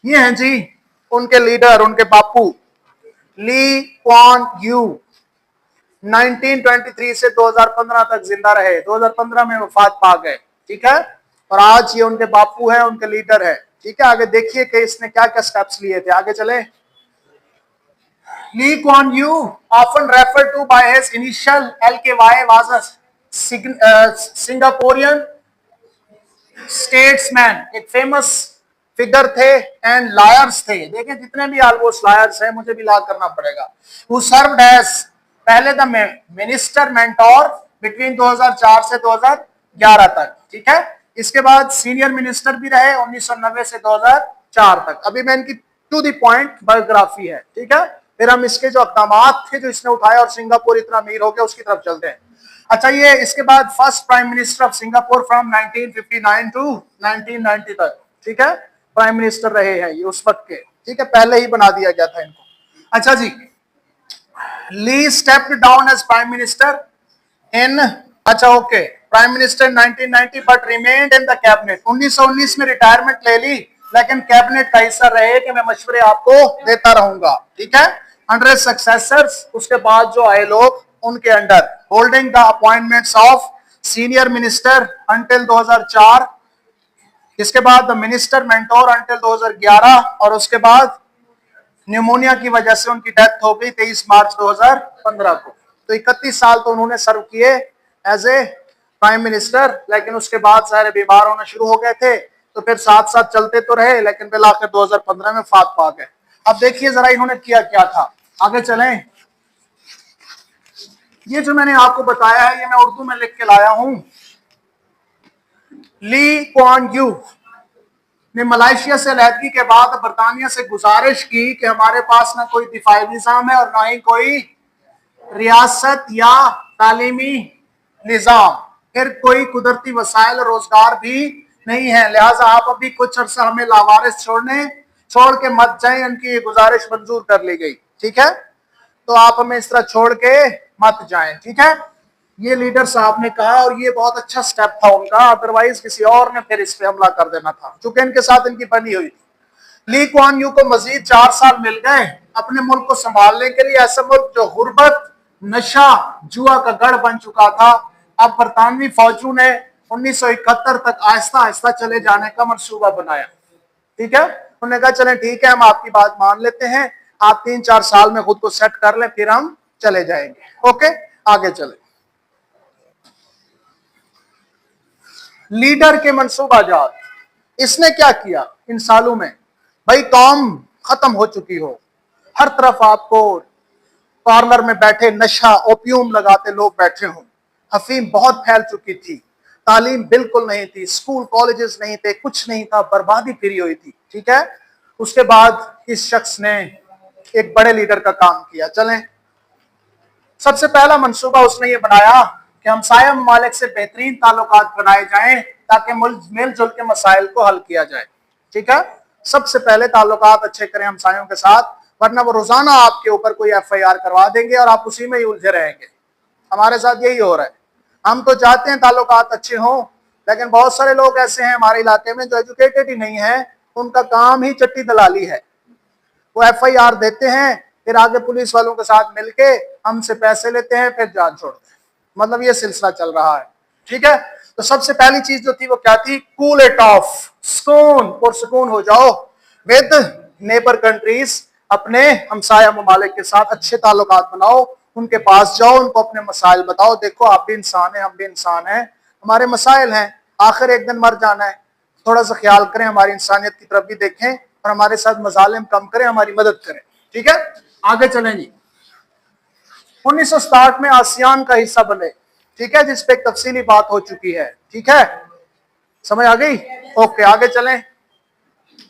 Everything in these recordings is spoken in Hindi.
ये हैं जी उनके लीडर, उनके बापू ली क्वान यू। 1923 से 2015 तक जिंदा रहे, 2015 में वफात पा गए। ठीक है, और आज ये उनके बापू है, उनके लीडर है। ठीक है, आगे देखिए कि इसने क्या क्या स्टेप्स लिए थे। आगे चले। Lee Kuan Yew, often referred to by his initial LKY, was a Singaporean statesman, एक फेमस फिगर थे एंड लायर्स थे। देखिए जितने भी ऑलमोस्ट लायर्स हैं, मुझे भी ला करना पड़ेगा। Who served as पहले द मिनिस्टर मेंटोर बिटवीन 2004 से 2011 तक। ठीक है, इसके बाद सीनियर मिनिस्टर भी रहे 1990 से 2004 तक। अभी मैं इनकी टू द पॉइंट बायोग्राफी है। ठीक है, फिर हम इसके जो अक़दामात थे जो इसने उठाए और सिंगापुर इतना अमीर हो गया उसकी तरफ चलते हैं। अच्छा, ये इसके बाद first prime minister of Singapore from 1959 to 1990 तक। ठीक है, प्राइम मिनिस्टर रहे हैं ये उस वक्त के। ठीक है, पहले ही बना दिया गया था इनको। अच्छा जी, Lee stepped down as prime minister in, अच्छा okay, prime minister in 1990 but remained in the cabinet. 1919 में रिटायरमेंट ले ली, लेकिन कैबिनेट का हिस्सा रहे कि मैं मशवरे आपको देता रहूंगा। ठीक है, अंडर सक्सेसर्स, उसके बाद जो आए लोग उनके under, holding the appointments of senior minister until 2004, इसके बाद द मिनिस्टर मेंटोर अंटिल 2011, और उसके बाद न्यूमोनिया की वजह से उनकी डेथ हो गई 23 मार्च 2015 को। तो 31 साल तो उन्होंने सर्व किए एज ए प्राइम मिनिस्टर, लेकिन उसके बाद सारे बीमार होना शुरू हो गए थे, तो फिर साथ साथ चलते तो रहे, लेकिन फिर आखिर 2015 में फात पा गए। अब देखिए जरा इन्होंने किया क्या था। आगे चलें। ये जो मैंने आपको बताया है ये मैं उर्दू में लिख के लाया हूं। ली क्वान यू ने मलेशिया से अलहदगी के बाद बरतानिया से गुजारिश की कि हमारे पास ना कोई दिफाई निज़ाम है और ना ही कोई रियासत या तालीमी निज़ाम, फिर कोई कुदरती वसाइल रोजगार भी नहीं है, लिहाजा आप अभी कुछ अर्सा हमें लावारिस छोड़ के मत जाएं। उनकी गुजारिश मंजूर कर ली गई। ठीक है, तो आप हमें इस तरह छोड़ के मत जाएं। ठीक है, ये लीडर साहब ने कहा, और ये बहुत अच्छा स्टेप था उनका, अदरवाइज किसी और ने फिर इस पे हमला कर देना था, चूंकि इनके साथ इनकी बनी हुई थी। ली क्वान यू को मजीद 4 साल मिल गए अपने मुल्क को संभालने के लिए। ऐसा मुल्क जो गुर्बत, नशा, जुआ का गढ़ बन चुका था, अब बरतानवी फौजों ने 1971 तक आहिस्ता आहिस्ता चले जाने का मंसूबा बनाया। ठीक है, उन्होंने कहा चलें ठीक है, हम आपकी बात मान लेते हैं, आप 3-4 साल में खुद को सेट कर लें, फिर हम चले जाएंगे। ओके, आगे चले। लीडर के मंसूबाजात, इसने क्या किया इन सालों में। भाई कौम खत्म हो चुकी हो, हर तरफ आपको पार्लर में बैठे नशा ओपियम लगाते लोग बैठे हों, अफीम बहुत फैल चुकी थी, तालीम बिल्कुल नहीं थी, स्कूल कॉलेजेस नहीं थे, कुछ नहीं था, बर्बादी फिरी हुई थी। ठीक है, उसके बाद इस शख्स ने एक बड़े लीडर का काम किया। चलें, सबसे पहला मंसूबा उसने ये बनाया कि हमसाया ममालिक से बेहतरीन ताल्लुकात बनाए जाएं ताकि मिलजुल के मसाइल को हल किया जाए। ठीक है, सबसे पहले ताल्लुकात अच्छे करें हमसायों के साथ, वरना वो रोजाना आपके ऊपर कोई FIR करवा देंगे और आप उसी में ही उलझे रहेंगे। हमारे साथ यही हो रहा है। हम तो चाहते हैं ताल्लुकात अच्छे हों, लेकिन बहुत सारे लोग ऐसे हैं हमारे इलाके में जो एजुकेटेड ही नहीं है, उनका काम ही चट्टी दलाली है। वो FIR देते हैं, फिर आगे पुलिस वालों के साथ मिलके हमसे पैसे लेते हैं, फिर जान छोड़ते हैं। मतलब ये सिलसिला चल रहा है। ठीक है, तो सबसे पहली चीज जो थी वो क्या थी, कूल इट ऑफ, सुकून पुरसुकून हो जाओ विद नेबर कंट्रीज, अपने हमसाया ममालिक के साथ अच्छे ताल्लुकात बनाओ, उनके पास जाओ, उनको अपने मसाइल बताओ, देखो आप भी इंसान है, हम भी इंसान है, हमारे मसाइल हैं, आखिर एक दिन मर जाना है, थोड़ा सा ख्याल करें, हमारी इंसानियत की तरफ भी देखें और हमारे साथ मजालिम कम करें, हमारी मदद करें। ठीक है, आगे चलें जी। 1967 में आसियान का हिस्सा बने। ठीक है, जिस पे एक तफसीली बात हो चुकी है। ठीक है, समझ आ गई। ओके, आगे चलें।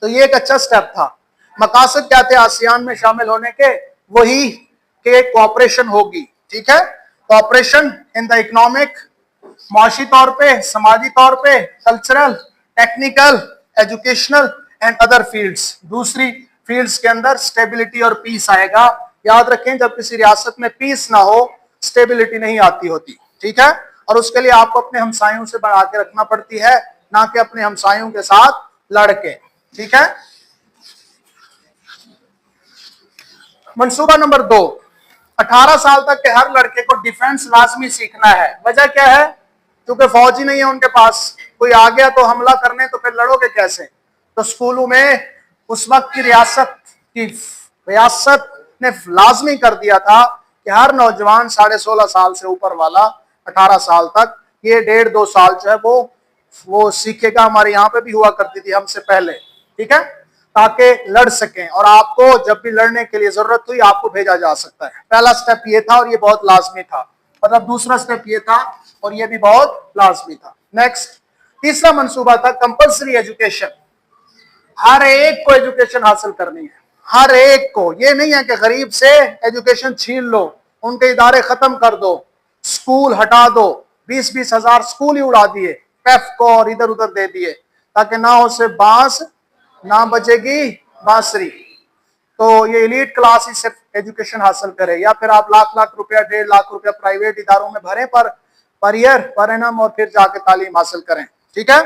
तो ये एक अच्छा स्टेप था। मकासद क्या थे आसियान में शामिल होने के, वही कि कोऑपरेशन होगी। ठीक है, कोऑपरेशन इन द इकोनॉमिक, माशी तौर पे, समाजी तौर पे, cultural, technical, educational and other fields. दूसरी फील्ड्स के अंदर स्टेबिलिटी और पीस आएगा। याद रखें, जब किसी रियासत में पीस ना हो, स्टेबिलिटी नहीं आती होती। ठीक है, और उसके लिए आपको अपने हमसायों से बढ़ा के रखना पड़ती है, ना कि अपने हमसायों के साथ लड़के। ठीक है, मंसूबा नंबर 2, 18 साल तक के हर लड़के को डिफेंस लाजमी सीखना है। वजह क्या है? क्योंकि फौजी नहीं है उनके पास, कोई आ गया तो हमला करने, तो फिर लड़ोगे कैसे? तो स्कूलों में उस वक्त की रियासत ने लाजमी कर दिया था कि हर नौजवान 16.5 साल से ऊपर वाला 18 साल तक ये 1.5-2 साल जो है वो सीखेगा। हमारे यहाँ पे भी हुआ करती थी हमसे पहले, ठीक है, ताकि लड़ सकें और आपको जब भी लड़ने के लिए जरूरत हुई आपको भेजा जा सकता है। पहला स्टेप ये था और ये बहुत लाजमी था। मतलब दूसरा स्टेप ये था और ये भी बहुत लाजमी था। नेक्स्ट, तीसरा मंसूबा था कंपल्सरी एजुकेशन। हर एक को एजुकेशन हासिल करनी है, हर एक को। ये नहीं है कि गरीब से एजुकेशन छीन लो, उनके इदारे खत्म कर दो, स्कूल हटा दो। 20-20 हजार स्कूल ही उड़ा दिए, पेफ को और इधर उधर दे दिए, ताकि ना हो से बांस ना बजेगी बांसुरी। तो ये एलीट क्लास ही सिर्फ एजुकेशन हासिल करे, या फिर आप लाख रुपया 1.5 लाख रुपया प्राइवेट इदारों में भरें पर ईयर पर एनम, और फिर जाके तालीम हासिल करें, ठीक है।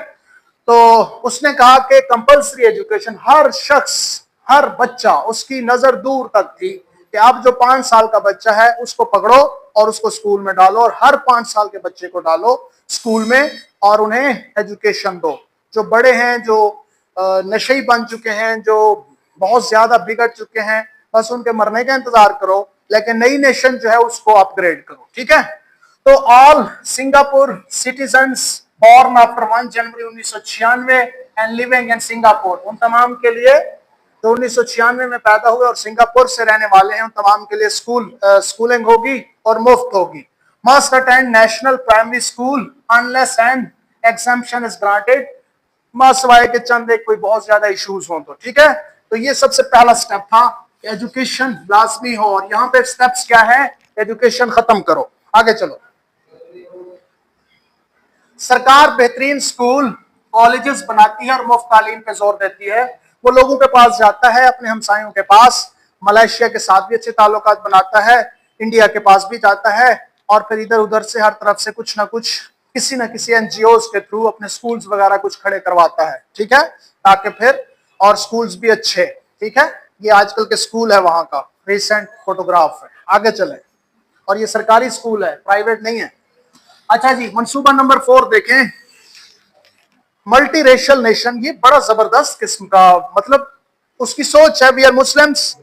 तो उसने कहा कि कंपल्सरी एजुकेशन, हर शख्स, हर बच्चा, उसकी नजर दूर तक थी कि अब जो 5 साल का बच्चा है उसको पकड़ो और उसको स्कूल में डालो, और हर 5 साल के बच्चे को डालो स्कूल में और उन्हें एजुकेशन दो। जो बड़े हैं, जो नशे बन चुके हैं, जो बहुत ज्यादा बिगड़ चुके हैं, बस उनके मरने का इंतजार करो, लेकिन नई नेशन जो है उसको अपग्रेड करो, ठीक है। तो all Singapore citizens born after 1 January 1996 and living in Singapore, उन तमाम के लिए जो 1996 में पैदा हुए और सिंगापुर से रहने वाले हैं, उन तमाम के लिए स्कूलिंग होगी और मुफ्त होगी। Must attend national primary school unless and exemption is granted, सिवाय के चंद एक कोई बहुत ज्यादा इश्यूज हो तो, ठीक है। तो ये सबसे पहला स्टेप था, एजुकेशन लाजमी हो। और यहाँ पे स्टेप्स क्या है? एजुकेशन खत्म करो। आगे चलो। सरकार बेहतरीन स्कूल कॉलेजेस बनाती है और मुफ्त तालीम पे जोर देती है। वो लोगों के पास जाता है, अपने हमसायों के पास, मलेशिया के साथ भी अच्छे ताल्लुकात बनाता है, इंडिया के पास भी जाता है, और फिर इधर उधर से हर तरफ से कुछ ना कुछ किसी न किसी एनजीओज के थ्रू अपने स्कूल्स वगैरह कुछ खड़े करवाता है, ठीक है, ताकि फिर, और स्कूल्स भी अच्छे, ठीक है। ये आजकल के स्कूल है वहां का, रिसेंट फोटोग्राफ है। आगे चले। और ये सरकारी स्कूल है, प्राइवेट नहीं है। अच्छा जी, मंसूबा नंबर 4 देखें, मल्टी रेशियल नेशन। ये बड़ा जबरदस्त किस्म का, मतलब उसकी सोच है, वी आर मुस्लिम्स।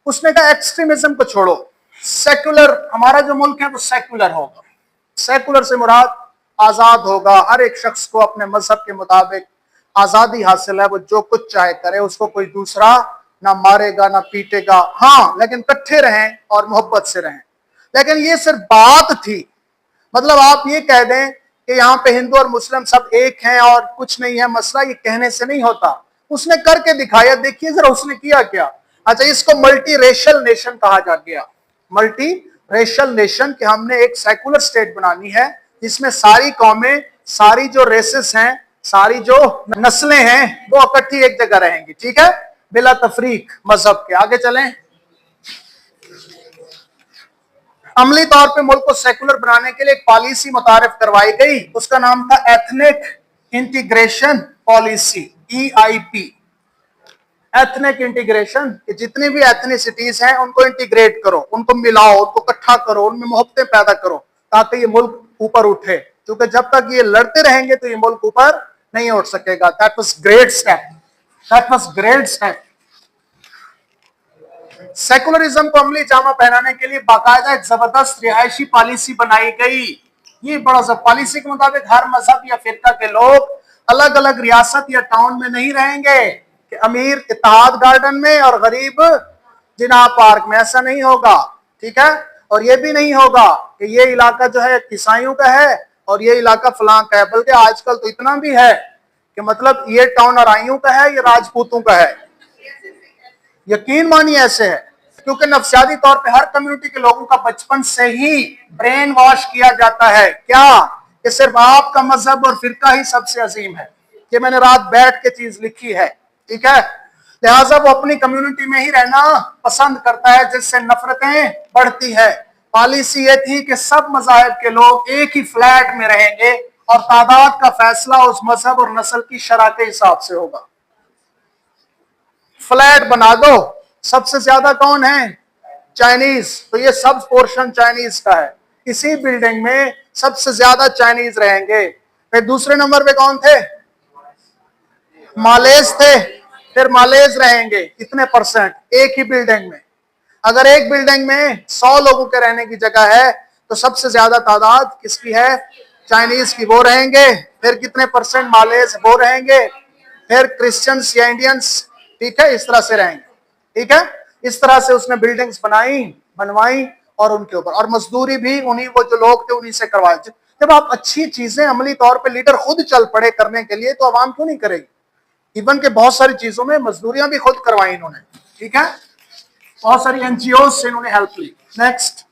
उसने कहा एक्सट्रीमिज्म को छोड़ो, सेक्युलर, हमारा जो मुल्क है वो सेक्युलर होगा। सेक्युलर से मुराद आजाद होगा, हर एक शख्स को अपने मजहब के मुताबिक आजादी हासिल है, वो जो कुछ चाहे करे, उसको कोई दूसरा ना मारेगा ना पीटेगा। हाँ, लेकिन इकट्ठे रहें और मोहब्बत से रहें। लेकिन ये सिर्फ बात थी, मतलब आप ये कह दें कि यहाँ पे हिंदू और मुस्लिम सब एक हैं और कुछ नहीं है मसला, ये कहने से नहीं होता। उसने करके दिखाया, देखिए जरा उसने किया क्या। अच्छा, इसको मल्टी रेशियल नेशन कहा जा गया। मल्टी रेशियल नेशन, कि हमने एक सेकुलर स्टेट बनानी है जिसमें सारी कौमें, सारी जो रेसेस हैं, सारी जो नस्लें हैं, वो इकट्ठी एक जगह रहेंगी, ठीक है, बिला तफरीक मजहब के। आगे चलें। अमली तौर पे मुल्क को सेकुलर बनाने के लिए एक पॉलिसी मुतारिफ करवाई गई, उसका नाम था ethnic integration policy, EIP। Ethnic integration, जितनी भी एथनिसिटीज हैं उनको इंटीग्रेट करो, उनको मिलाओ, उनको इकट्ठा करो, उनमें मोहब्बतें पैदा करो, ताकि ये मुल्क ऊपर उठे। क्योंकि जब तक ये लड़ते रहेंगे तो ये मुल्क ऊपर नहीं उठ सकेगा। That was great step, that was great step. Secularism को अमली जामा पहनाने के लिए बाकायदा एक जबरदस्त रिहायशी पॉलिसी बनाई गई। ये बड़ा सा पॉलिसी के मुताबिक हर मजहब या फिरका के लोग अलग अलग रियासत या टाउन में नहीं रहेंगे, कि अमीर इत्तेहाद गार्डन में और गरीब जिना पार्क में, ऐसा नहीं होगा, ठीक है। और ये भी नहीं होगा कि ये इलाका जो है ईसाइयों का है और ये इलाका फलां का है, बल्कि आजकल तो इतना भी है कि मतलब ये टाउन अराइयों का है, ये राजपूतों का है। यकीन मानिए ऐसे है, क्योंकि नफ्सियाती तौर पे हर कम्युनिटी के लोगों का बचपन से ही ब्रेन वॉश किया जाता है। क्या कि सिर्फ आपका मजहब और फिरका ही सबसे अजीम है। कि मैंने रात बैठ के चीज लिखी है, ठीक है। लिहाजा वो अपनी कम्युनिटी में ही रहना पसंद करता है, जिससे नफरतें बढ़ती है। पॉलिसी ये थी कि सब मजाहब के लोग एक ही फ्लैट में रहेंगे और तादाद का फैसला उस मजहब और नस्ल की शरह के हिसाब से होगा। फ्लैट बना दो, सबसे ज्यादा कौन है? चाइनीज, तो ये सब पोर्शन चाइनीज का है। इसी बिल्डिंग में सबसे ज्यादा चाइनीज रहेंगे। फिर दूसरे नंबर पे कौन थे? मालेज थे। फिर मालेज रहेंगे कितने परसेंट? एक ही बिल्डिंग में। अगर एक बिल्डिंग में 100 लोगों के रहने की जगह है तो सबसे ज्यादा तादाद किसकी है? चाइनीज की, वो रहेंगे। फिर कितने परसेंट मालेज? वो रहेंगे। फिर क्रिश्चियंस या इंडियंस, ठीक है, इस तरह से रहेंगे। ठीक है, इस तरह से उसने बिल्डिंग्स बनवाई और उनके ऊपर, और मजदूरी भी उन्हीं, वो जो लोग थे उन्हीं से करवाए। जब आप अच्छी चीजें अमली तौर पे लीडर खुद चल पड़े करने के लिए तो आवाम क्यों नहीं करेगी? इवन के बहुत सारी चीजों में मजदूरियां भी खुद करवाई इन्होंने। ठीक है, बहुत सारी एनजीओ से इन्होंने हेल्प ली। नेक्स्ट,